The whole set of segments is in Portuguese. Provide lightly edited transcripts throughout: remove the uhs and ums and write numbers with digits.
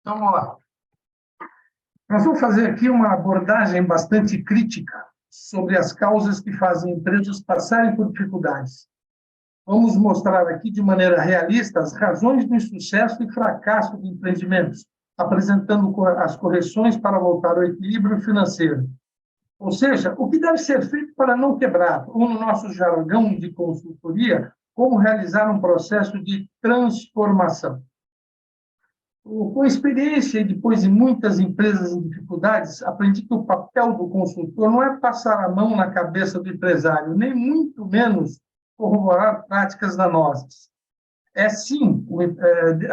Então, vamos lá. Nós vamos fazer aqui uma abordagem bastante crítica sobre as causas que fazem empresas passarem por dificuldades. Vamos mostrar aqui de maneira realista as razões do insucesso e fracasso de empreendimentos, apresentando as correções para voltar ao equilíbrio financeiro. Ou seja, o que deve ser feito para não quebrar, ou no nosso jargão de consultoria, como realizar um processo de transformação. Com experiência e depois de muitas empresas em dificuldades, aprendi que o papel do consultor não é passar a mão na cabeça do empresário, nem muito menos corroborar práticas danosas. É, sim,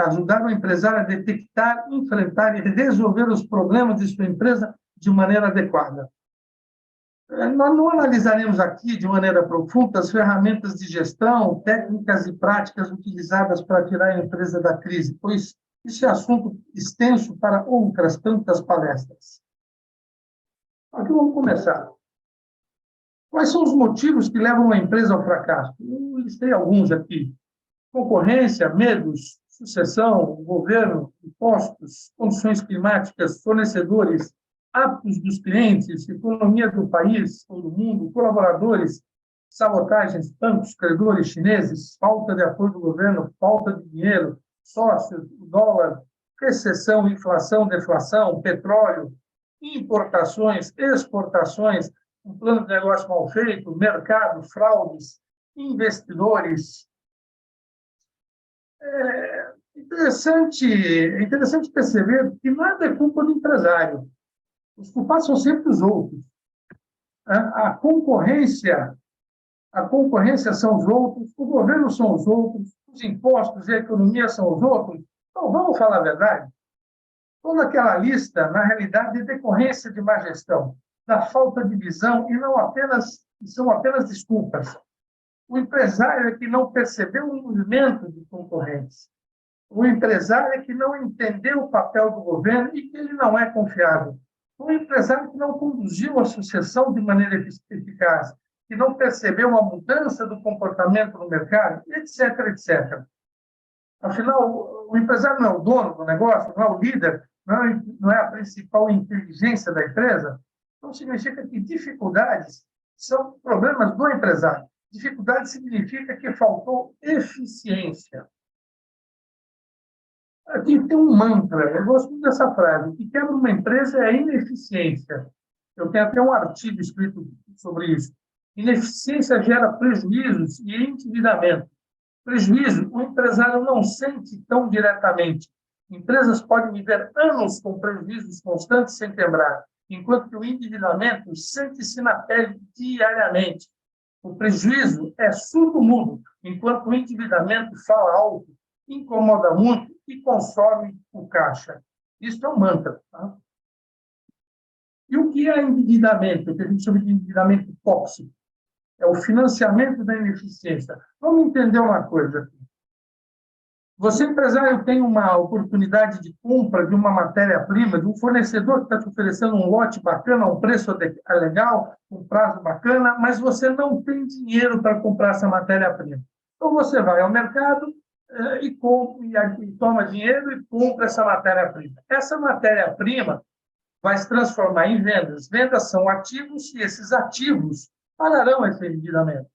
ajudar o empresário a detectar, enfrentar e resolver os problemas de sua empresa de maneira adequada. Nós não analisaremos aqui, de maneira profunda, as ferramentas de gestão, técnicas e práticas utilizadas para tirar a empresa da crise, pois isso é assunto extenso para outras tantas palestras. Aqui vamos começar. Quais são os motivos que levam uma empresa ao fracasso? Eu listei alguns aqui. Concorrência, medos, sucessão, governo, impostos, condições climáticas, fornecedores, hábitos dos clientes, economia do país ou do mundo, colaboradores, sabotagens, bancos, credores chineses, falta de apoio do governo, falta de dinheiro, sócios, dólar, recessão, inflação, deflação, petróleo, importações, exportações, um plano de negócio mal feito, mercado, fraudes, investidores. É interessante perceber que nada é culpa do empresário. Os culpados são sempre os outros. A concorrência são os outros, o governo são os outros, os impostos e a economia são os outros. Então, vamos falar a verdade? Toda aquela lista, na realidade, é decorrência de má gestão, da falta de visão e são apenas desculpas. O empresário é que não percebeu o movimento de concorrentes. O empresário é que não entendeu o papel do governo e que ele não é confiável. O empresário que não conduziu a sucessão de maneira eficaz, que não percebeu uma mudança do comportamento no mercado, etc., etc. Afinal, o empresário não é o dono do negócio, não é o líder, não é a principal inteligência da empresa. Então, significa que dificuldades são problemas do empresário. Dificuldade significa que faltou eficiência. Aqui tem um mantra, eu gosto muito dessa frase: o que quebra uma empresa é a ineficiência. Eu tenho até um artigo escrito sobre isso. Ineficiência gera prejuízos e endividamento. Prejuízo, o empresário não sente tão diretamente. Empresas podem viver anos com prejuízos constantes sem quebrar, enquanto que o endividamento sente-se na pele diariamente. O prejuízo é surdo-mudo, enquanto o endividamento fala alto, incomoda muito e consome o caixa. Isso é um mantra. Tá? E o que é endividamento? O que a gente chama de endividamento tóxico. É o financiamento da ineficiência. Vamos entender uma coisa aqui. Você, empresário, tem uma oportunidade de compra de uma matéria-prima, de um fornecedor que está te oferecendo um lote bacana, um preço legal, um prazo bacana, mas você não tem dinheiro para comprar essa matéria-prima. Então, você vai ao mercado e toma dinheiro e compra essa matéria-prima. Essa matéria-prima vai se transformar em vendas. Vendas são ativos e esses ativos pagarão esse endividamento.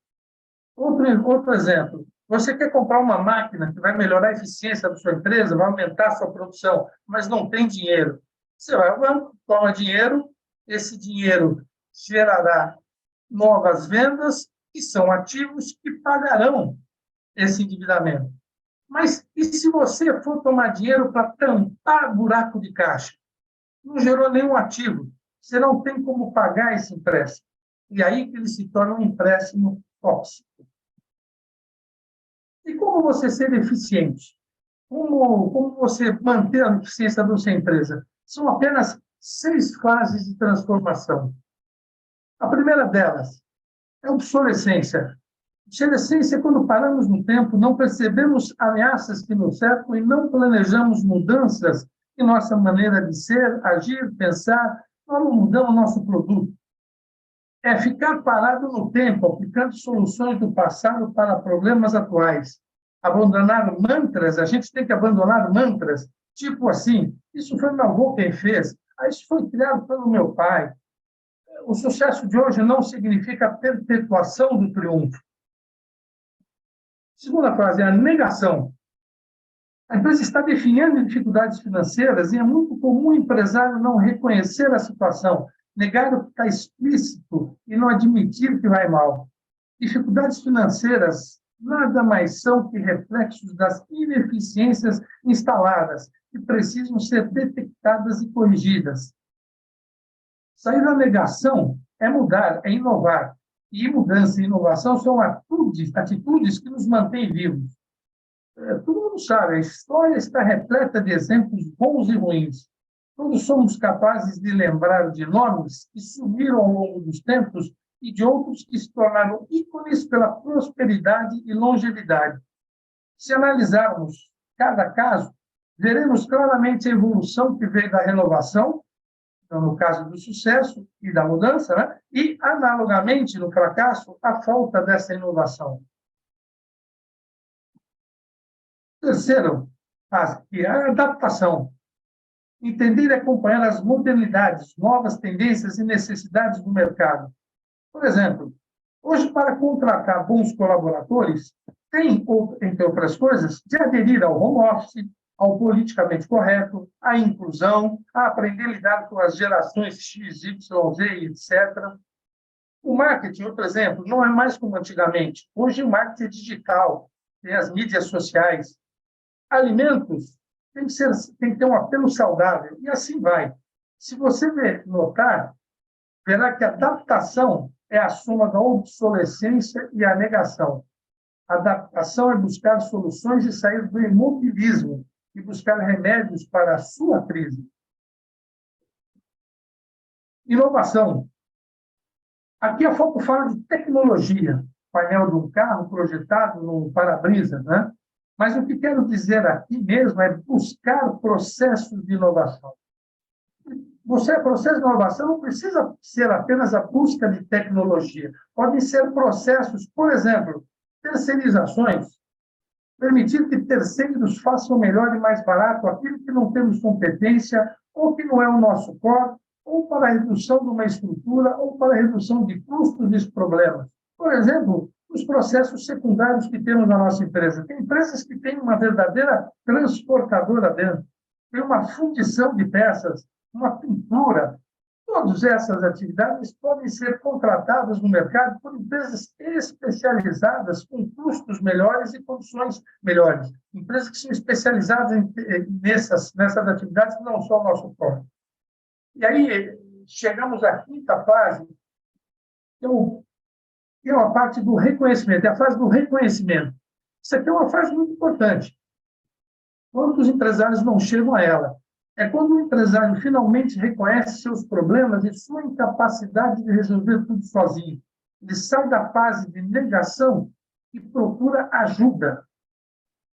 Outro exemplo. Você quer comprar uma máquina que vai melhorar a eficiência da sua empresa, vai aumentar a sua produção, mas não tem dinheiro. Você vai ao banco, toma dinheiro, esse dinheiro gerará novas vendas, que são ativos que pagarão esse endividamento. Mas e se você for tomar dinheiro para tampar buraco de caixa? Não gerou nenhum ativo. Você não tem como pagar esse empréstimo. E aí que ele se torna um empréstimo tóxico. E como você ser eficiente? Como você manter a eficiência da sua empresa? São apenas 6 fases de transformação. A primeira delas é a obsolescência. Obsolescência é quando paramos no tempo, não percebemos ameaças que nos cercam e não planejamos mudanças em nossa maneira de ser, agir, pensar, nós não mudamos nosso produto. É ficar parado no tempo, aplicando soluções do passado para problemas atuais. Abandonar mantras, a gente tem que abandonar mantras Tipo assim, isso foi meu avô quem fez, isso foi criado pelo meu pai. O sucesso de hoje não significa a perpetuação do triunfo. Segunda frase é a negação. A empresa está definindo dificuldades financeiras e é muito comum o empresário não reconhecer a situação, negar o que está explícito e não admitir que vai mal. Dificuldades financeiras nada mais são que reflexos das ineficiências instaladas, que precisam ser detectadas e corrigidas. Sair da negação é mudar, é inovar. E mudança e inovação são atitudes que nos mantêm vivos. Todo mundo sabe, a história está repleta de exemplos bons e ruins. Todos somos capazes de lembrar de nomes que sumiram ao longo dos tempos e de outros que se tornaram ícones pela prosperidade e longevidade. Se analisarmos cada caso, veremos claramente a evolução que veio da renovação, então, no caso do sucesso e da mudança, né? E, analogamente, no fracasso, a falta dessa inovação. Terceiro, a adaptação. Entender e acompanhar as modernidades, novas tendências e necessidades do mercado. Por exemplo, hoje, para contratar bons colaboradores, tem, entre outras coisas, de aderir ao home office, ao politicamente correto, à inclusão, a aprender a lidar com as gerações X, Y, Z, etc. O marketing, outro exemplo, não é mais como antigamente. Hoje, o marketing é digital, tem as mídias sociais. Alimentos tem que ter um apelo saudável, e assim vai. Se você notar, verá que a adaptação é a soma da obsolescência e a negação. A adaptação é buscar soluções e sair do imobilismo e buscar remédios para a sua crise. Inovação. Aqui a foco fala de tecnologia, painel de um carro projetado no para-brisa, né? Mas o que quero dizer aqui mesmo é buscar processos de inovação. Processo de inovação não precisa ser apenas a busca de tecnologia. Podem ser processos, por exemplo, terceirizações, permitir que terceiros façam melhor e mais barato aquilo que não temos competência, ou que não é o nosso core, ou para a redução de uma estrutura, ou para a redução de custos dos problemas. Por exemplo, os processos secundários que temos na nossa empresa. Tem empresas que têm uma verdadeira transportadora dentro, tem uma fundição de peças, uma pintura. Todas essas atividades podem ser contratadas no mercado por empresas especializadas com custos melhores e condições melhores. Empresas que são especializadas nessas atividades que não são o nosso core. E aí, chegamos à quinta fase, que é a parte do reconhecimento, é a fase do reconhecimento. Isso aqui é uma fase muito importante. Quantos empresários não chegam a ela? É quando o empresário finalmente reconhece seus problemas e sua incapacidade de resolver tudo sozinho. Ele sai da fase de negação e procura ajuda.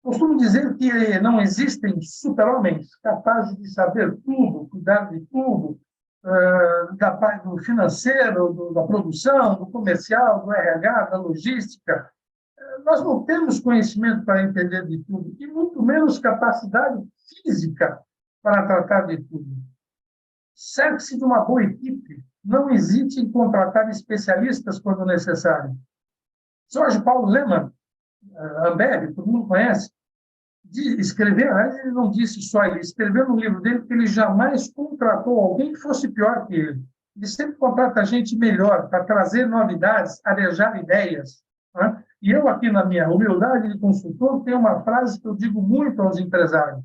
Costumo dizer que não existem super-homens capazes de saber tudo, cuidar de tudo, da parte do financeiro, da produção, do comercial, do RH, da logística. Nós não temos conhecimento para entender de tudo, e muito menos capacidade física para tratar de tudo. Cerque-se de uma boa equipe. Não hesite em contratar especialistas quando necessário. Jorge Paulo Lemann, Ambev, todo mundo conhece, escreveu, ele não disse só, ele escreveu no livro dele que ele jamais contratou alguém que fosse pior que ele. Ele sempre contrata gente melhor para trazer novidades, arejar ideias. Né? E eu, aqui na minha humildade de consultor, tenho uma frase que eu digo muito aos empresários.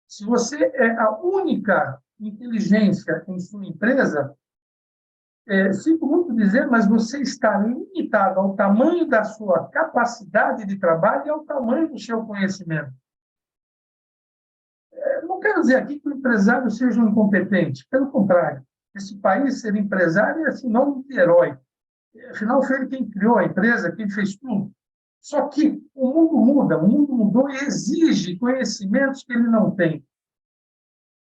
Se você é a única inteligência em sua empresa, sinto muito dizer, mas você está limitado ao tamanho da sua capacidade de trabalho e ao tamanho do seu conhecimento. Não quero dizer aqui que o empresário seja um incompetente, pelo contrário. Esse país ser empresário é sinônimo de herói. Afinal, foi ele quem criou a empresa, quem fez tudo. Só que o mundo muda, o mundo mudou e exige conhecimentos que ele não tem.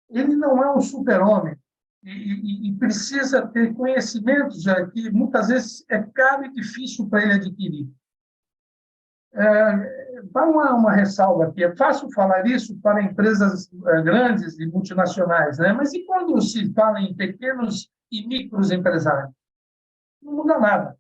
Ele não é um super-homem e precisa ter conhecimentos já que muitas vezes é caro e difícil para ele adquirir. Dá uma ressalva aqui. É fácil falar isso para empresas grandes e multinacionais, né? Mas e quando se fala em pequenos e micros empresários? Não muda nada.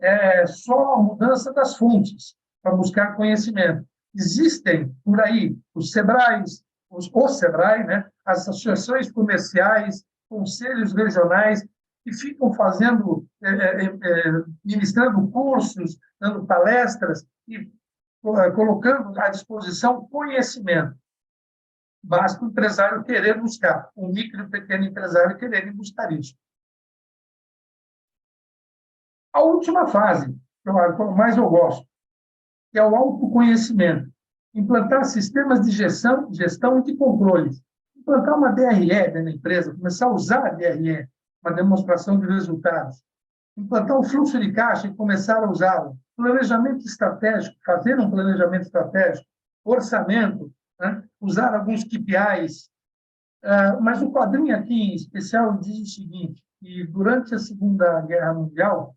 É só a mudança das fontes para buscar conhecimento. Existem por aí os SEBRAES, o SEBRAE, né? As associações comerciais, conselhos regionais, que ficam fazendo, ministrando cursos, dando palestras e colocando à disposição conhecimento. Basta o empresário querer buscar, o micro e pequeno empresário quererem buscar isso. A última fase, que mais eu gosto, que é o autoconhecimento. Implantar sistemas de gestão e de controles. Implantar uma DRE dentro da empresa, começar a usar a DRE, uma demonstração de resultados. Implantar um fluxo de caixa e começar a usá-lo. Planejamento estratégico, fazer um planejamento estratégico, orçamento, né? Usar alguns KPIs. Mas o quadrinho aqui, em especial, diz o seguinte, que durante a Segunda Guerra Mundial,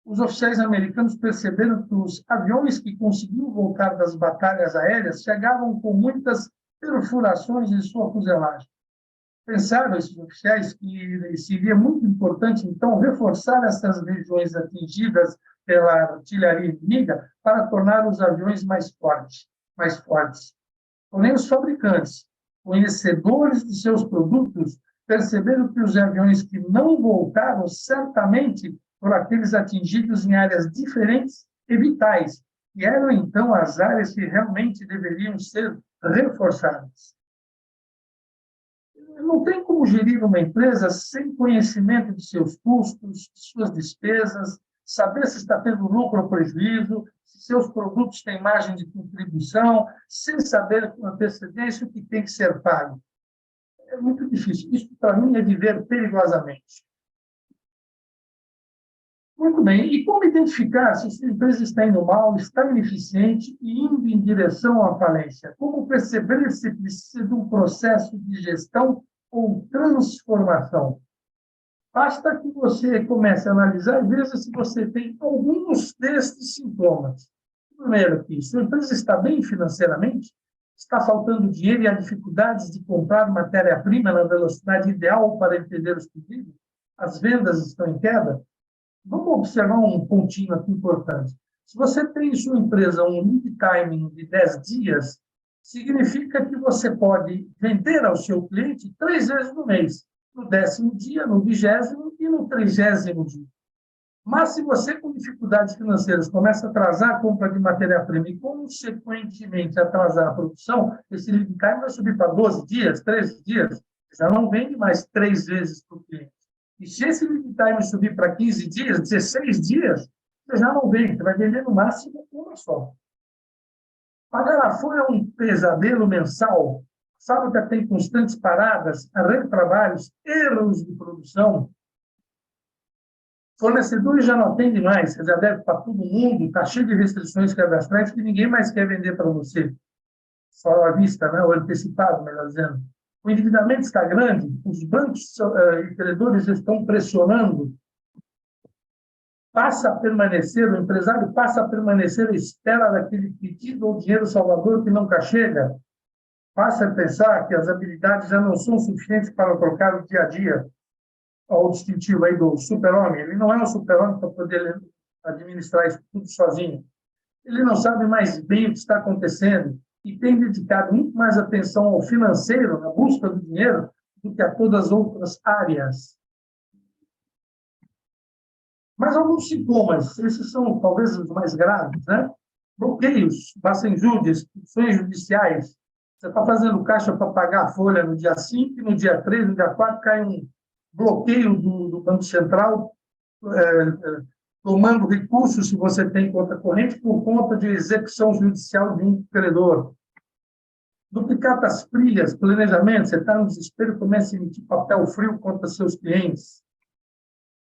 os oficiais americanos perceberam que os aviões que conseguiam voltar das batalhas aéreas chegavam com muitas perfurações em sua fuselagem. Pensaram esses oficiais que seria muito importante, então, reforçar essas regiões atingidas pela artilharia inimiga para tornar os aviões mais fortes. Porém, os fabricantes, conhecedores de seus produtos, perceberam que os aviões que não voltaram certamente por aqueles atingidos em áreas diferentes e vitais, e eram, então, as áreas que realmente deveriam ser reforçadas. Não tem como gerir uma empresa sem conhecimento de seus custos, de suas despesas, saber se está tendo lucro ou prejuízo, se seus produtos têm margem de contribuição, sem saber com antecedência o que tem que ser pago. É muito difícil. Isso, para mim, é viver perigosamente. Muito bem. E como identificar se essa empresa está indo mal, está ineficiente e indo em direção à falência? Como perceber se precisa de um processo de gestão ou transformação? Basta que você comece a analisar e veja se você tem alguns destes sintomas. Primeiro, que sua empresa está bem financeiramente, está faltando dinheiro e há dificuldades de comprar matéria-prima na velocidade ideal para entender os pedidos, as vendas estão em queda. Vamos observar um pontinho aqui importante. Se você tem em sua empresa um lead time de 10 dias, significa que você pode vender ao seu cliente 3 vezes no mês, no 10º dia, no 20º e no 30º dia. Mas se você, com dificuldades financeiras, começa a atrasar a compra de matéria-prima e, consequentemente, atrasar a produção, esse lead time vai subir para 12 dias, 13 dias, já não vende mais 3 vezes para o cliente. E se esse lead time subir para 15 dias, 16 dias, você já não vende, você vai vender no máximo uma só. Pagar a folha é um pesadelo mensal. Fábrica tem constantes paradas, retrabalhos, erros de produção. Fornecedores já não atendem mais, você já deve para todo mundo, está cheio de restrições cadastrais que ninguém mais quer vender para você. Só à vista, né? Ou antecipado, melhor dizendo. O endividamento está grande, os bancos e credores estão pressionando. O empresário passa a permanecer à espera daquele pedido ou dinheiro salvador que nunca chega. Passa a pensar que as habilidades já não são suficientes para trocar o dia a dia. O distintivo aí do super-homem. Ele não é um super-homem para poder administrar isso tudo sozinho. Ele não sabe mais bem o que está acontecendo e tem dedicado muito mais atenção ao financeiro, na busca do dinheiro, do que a todas as outras áreas. Mas alguns sintomas, esses são talvez os mais graves, né? Bloqueios, bacenjúdias, expulsões judiciais. Você está fazendo caixa para pagar a folha no dia 5, no dia 3, no dia 4, cai um bloqueio do Banco Central, tomando recursos, se você tem conta corrente, por conta de execução judicial de um credor. Duplicar as pilhas, planejamento, você está no desespero, começa a emitir papel frio contra seus clientes.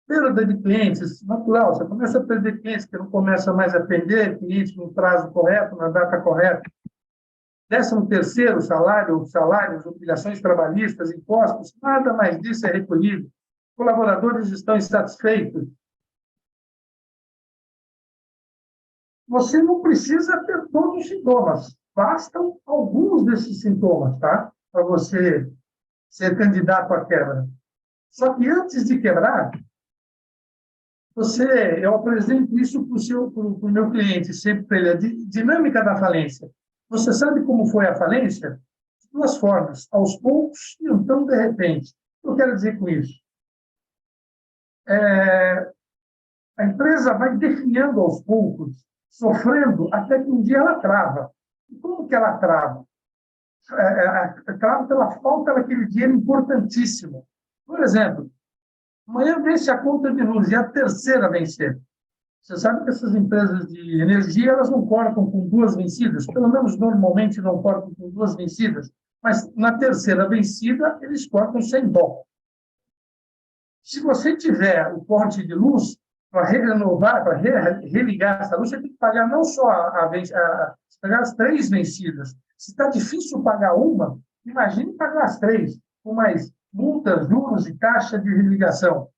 Perda de clientes, natural, você começa a perder clientes que não começam mais a atender, clientes no prazo correto, na data correta. 13º salários, obrigações trabalhistas, impostos, nada mais disso é recolhido. Colaboradores estão insatisfeitos. você não precisa ter todos os sintomas, bastam alguns desses sintomas, tá? Para você ser candidato à quebra. Só que antes de quebrar, eu apresento isso para o meu cliente, sempre para ele, a dinâmica da falência. Você sabe como foi a falência? De duas formas, aos poucos e então de repente. O que eu quero dizer com isso? A empresa vai definhando aos poucos, sofrendo, até que um dia ela trava. E como que ela trava? Trava pela falta daquele dinheiro importantíssimo. Por exemplo, amanhã vence a conta de luz e a terceira vencer. Você sabe que essas empresas de energia elas não cortam com duas vencidas, pelo menos normalmente não cortam com duas vencidas, mas na terceira vencida eles cortam sem dó. Se você tiver o corte de luz, para renovar, para religar essa luz, você tem que pagar não só pagar as três vencidas. Se está difícil pagar uma, imagine pagar as três, com mais multas, juros e taxa de religação.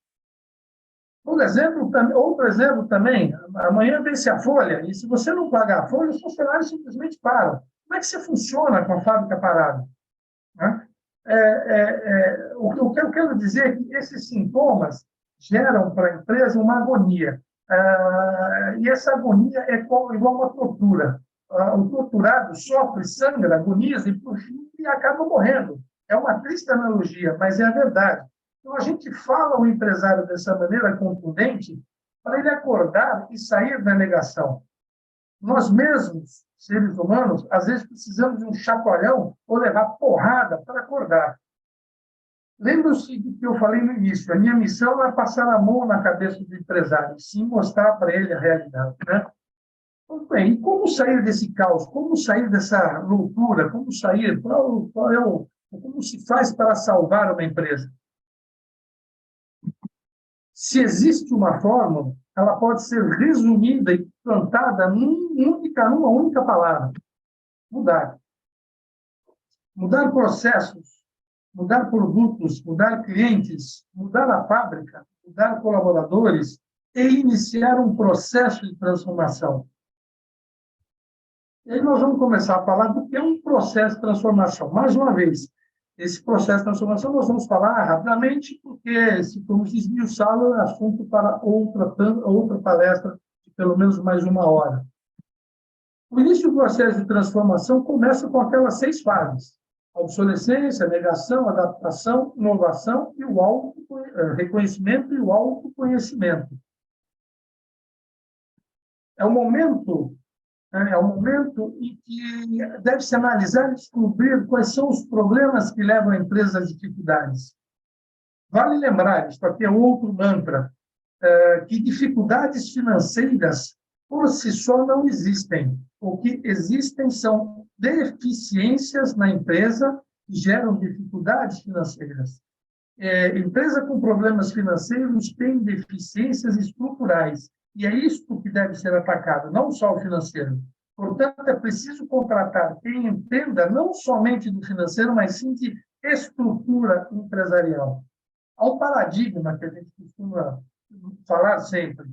Outro exemplo também, amanhã vence a folha, e se você não pagar a folha, os funcionários simplesmente param. Como é que você funciona com a fábrica parada? Né? O que eu quero dizer é que esses sintomas geram para a empresa uma agonia. E essa agonia é igual a uma tortura. O torturado sofre, sangra, agoniza e, por fim, acaba morrendo. É uma triste analogia, mas é a verdade. Então, a gente fala ao empresário dessa maneira contundente para ele acordar e sair da negação. Nós mesmos, seres humanos, às vezes precisamos de um chacoalhão ou levar porrada para acordar. Lembra-se do que eu falei no início, a minha missão não é passar a mão na cabeça do empresário, sim mostrar para ele a realidade. Né? Muito bem, e como sair desse caos? Como sair dessa loucura? Como sair? Como se faz para salvar uma empresa? Se existe uma fórmula, ela pode ser resumida e plantada numa única palavra: mudar. Mudar processos, mudar produtos, mudar clientes, mudar a fábrica, mudar colaboradores e iniciar um processo de transformação. E aí nós vamos começar a falar do que é um processo de transformação. Mais uma vez, esse processo de transformação nós vamos falar rapidamente, porque se formos esmiuçá-lo, é assunto para outra palestra de pelo menos mais uma hora. O início do processo de transformação começa com aquelas 6 fases: obsolescência, negação, adaptação, inovação e o reconhecimento e o autoconhecimento. É o momento em que deve-se analisar e descobrir quais são os problemas que levam a empresa às dificuldades. Vale lembrar, isto aqui é outro mantra, que dificuldades financeiras por si só não existem. O que existem são deficiências na empresa que geram dificuldades financeiras. Empresa com problemas financeiros tem deficiências estruturais, e é isto que deve ser atacado, não só o financeiro. Portanto, é preciso contratar quem entenda não somente do financeiro, mas sim de estrutura empresarial. Há um paradigma que a gente costuma falar sempre.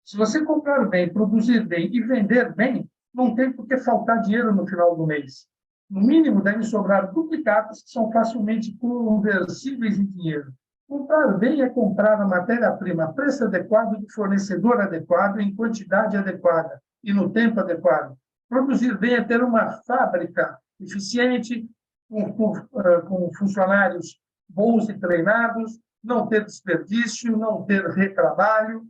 Se você comprar bem, produzir bem e vender bem, não tem por que faltar dinheiro no final do mês. No mínimo, devem sobrar duplicados que são facilmente conversíveis em dinheiro. Comprar bem é comprar a matéria-prima a preço adequado, do fornecedor adequado, em quantidade adequada e no tempo adequado. Produzir bem é ter uma fábrica eficiente, com funcionários bons e treinados, não ter desperdício, não ter retrabalho.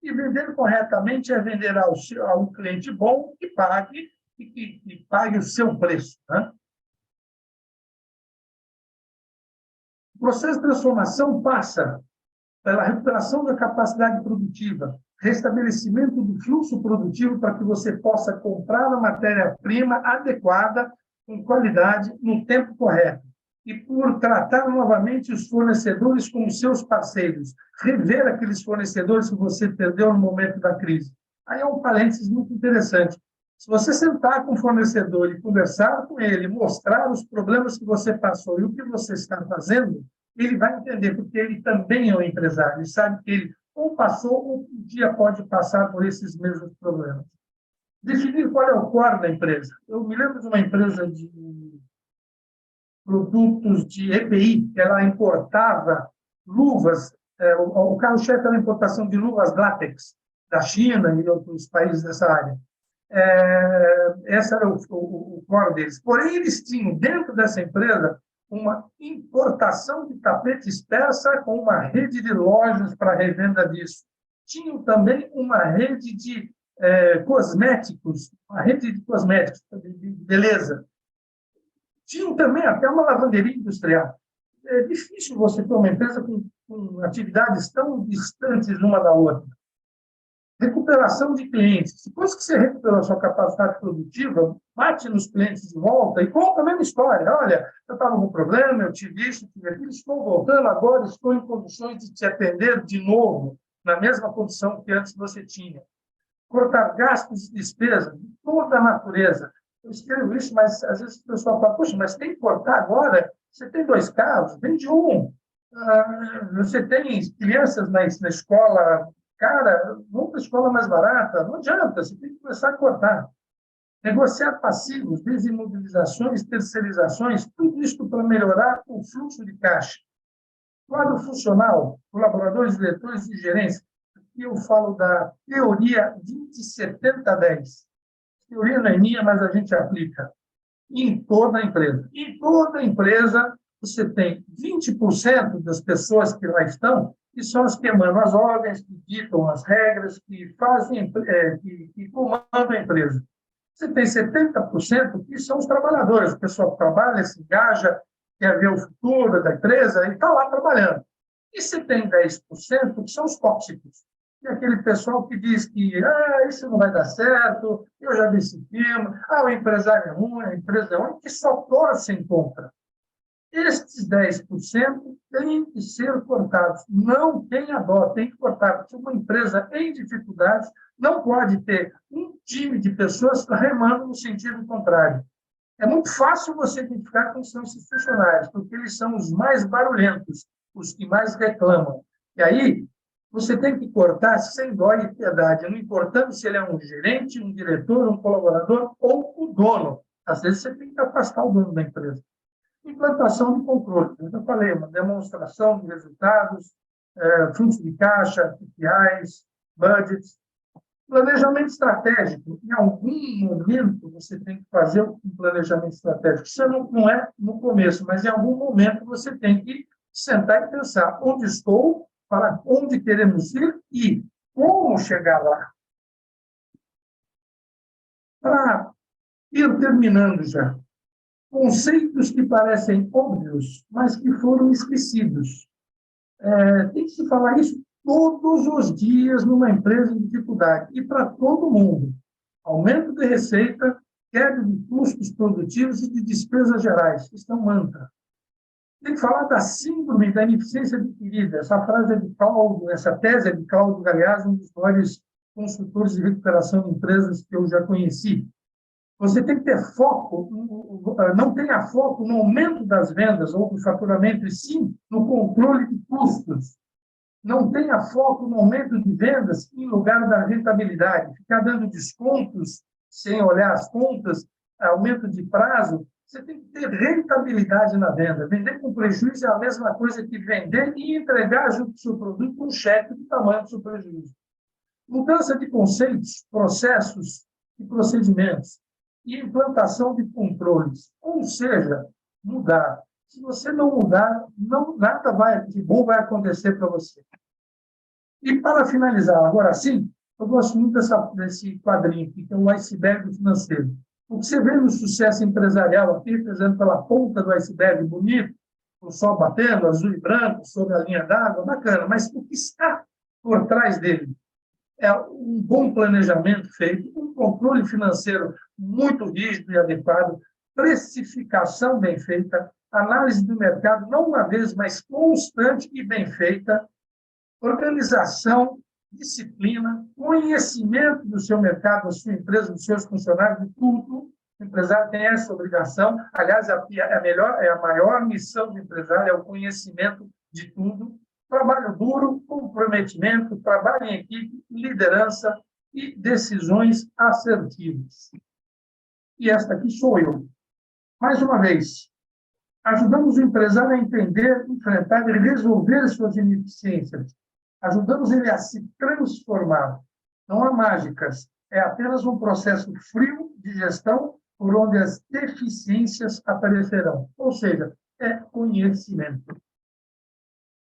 E vender corretamente é vender a um cliente bom que pague e pague o seu preço. Né? O processo de transformação passa pela recuperação da capacidade produtiva, restabelecimento do fluxo produtivo para que você possa comprar a matéria-prima adequada, com qualidade, no tempo correto. E por tratar novamente os fornecedores como seus parceiros, rever aqueles fornecedores que você perdeu no momento da crise. Aí é um parênteses muito interessante. Se você sentar com o fornecedor e conversar com ele, mostrar os problemas que você passou e o que você está fazendo, ele vai entender, porque ele também é um empresário, ele sabe que ele ou passou ou um dia pode passar por esses mesmos problemas. Definir qual é o core da empresa. Eu me lembro de uma empresa de produtos de EPI, que ela importava luvas, o carro-chefe era a importação de luvas látex da China e outros países dessa área. Esse era o core deles. Porém, eles tinham, dentro dessa empresa, uma importação de tapetes persa com uma rede de lojas para revenda disso. Tinham também uma rede de cosméticos, uma rede de cosméticos, de beleza. Tinham também até uma lavanderia industrial. É difícil você ter uma empresa com atividades tão distantes uma da outra. Recuperação de clientes. Depois que você recuperou a sua capacidade produtiva, bate nos clientes de volta e conta a mesma história. Olha, eu estava com problema, eu tive isso, tive aquilo, estou voltando agora, estou em condições de te atender de novo, na mesma condição que antes você tinha. Cortar gastos e despesas de toda a natureza. Eu escrevo isso, mas às vezes o pessoal fala, poxa, mas tem que cortar agora? Você tem 2 carros, vende um. Você tem crianças na escola, cara, vamos para a escola mais barata. Não adianta, você tem que começar a cortar. Negociar passivos, desimobilizações, terceirizações, tudo isso para melhorar o fluxo de caixa. Quadro funcional, colaboradores, diretores e gerentes. Aqui eu falo da teoria 20-70-10. Teoria não é minha, mas a gente aplica em toda a empresa. Em toda a empresa, você tem 20% das pessoas que lá estão, que são as que emanam as ordens, que ditam as regras, que fazem, que comandam a empresa. Você tem 70% que são os trabalhadores, o pessoal que trabalha, se engaja, quer ver o futuro da empresa e está lá trabalhando. E você tem 10% que são os tóxicos, que é aquele pessoal que diz que isso não vai dar certo, eu já vi esse filme, o empresário é ruim, a empresa é ruim, que só torcem contra. Estes 10% têm que ser cortados. Não tenha dó, tem que cortar. Porque uma empresa em dificuldades não pode ter um time de pessoas remando no sentido contrário. É muito fácil você identificar quem são esses funcionários, porque eles são os mais barulhentos, os que mais reclamam. E aí, você tem que cortar sem dó e piedade, não importando se ele é um gerente, um diretor, um colaborador ou o dono. Às vezes, você tem que afastar o dono da empresa. Implantação de controle. Eu já falei, uma demonstração de resultados, fluxo de caixa, KPIs, budgets. Planejamento estratégico. Em algum momento, você tem que fazer um planejamento estratégico. Isso não é no começo, mas em algum momento você tem que sentar e pensar onde estou, para onde queremos ir e como chegar lá. Para ir terminando já. Conceitos que parecem óbvios, mas que foram esquecidos. Tem que se falar isso todos os dias numa empresa em dificuldade, e para todo mundo. Aumento de receita, queda de custos produtivos e de despesas gerais. Isso é um mantra. Tem que falar da síndrome da ineficiência adquirida. Essa frase é de Cláudio, essa tese é de Cláudio Galeazzi, um dos maiores consultores de recuperação de empresas que eu já conheci. Você tem que ter foco, não tenha foco no aumento das vendas ou do faturamento, e sim no controle de custos. Não tenha foco no aumento de vendas em lugar da rentabilidade. Ficar dando descontos sem olhar as contas, aumento de prazo, você tem que ter rentabilidade na venda. Vender com prejuízo é a mesma coisa que vender e entregar junto com o seu produto com um cheque do tamanho do seu prejuízo. Mudança de conceitos, processos e procedimentos. E implantação de controles. Ou seja, mudar. Se você não mudar, nada de bom vai acontecer para você. E para finalizar, agora sim, eu gosto muito desse quadrinho aqui, que é o iceberg financeiro. O que você vê no sucesso empresarial aqui, representando pela ponta do iceberg bonito, o sol batendo, azul e branco, sobre a linha d'água, bacana, mas o que está por trás dele? É um bom planejamento feito, um controle financeiro muito rígido e adequado, precificação bem feita, análise do mercado, não uma vez, mas constante e bem feita, organização, disciplina, conhecimento do seu mercado, da sua empresa, dos seus funcionários, de tudo. O empresário tem essa obrigação. Aliás, a maior missão do empresário é o conhecimento de tudo. Trabalho duro, comprometimento, trabalho em equipe, liderança e decisões assertivas. E esta aqui sou eu. Mais uma vez, ajudamos o empresário a entender, enfrentar e resolver suas ineficiências. Ajudamos ele a se transformar. Não há mágicas, é apenas um processo frio de gestão por onde as deficiências aparecerão. Ou seja, é conhecimento.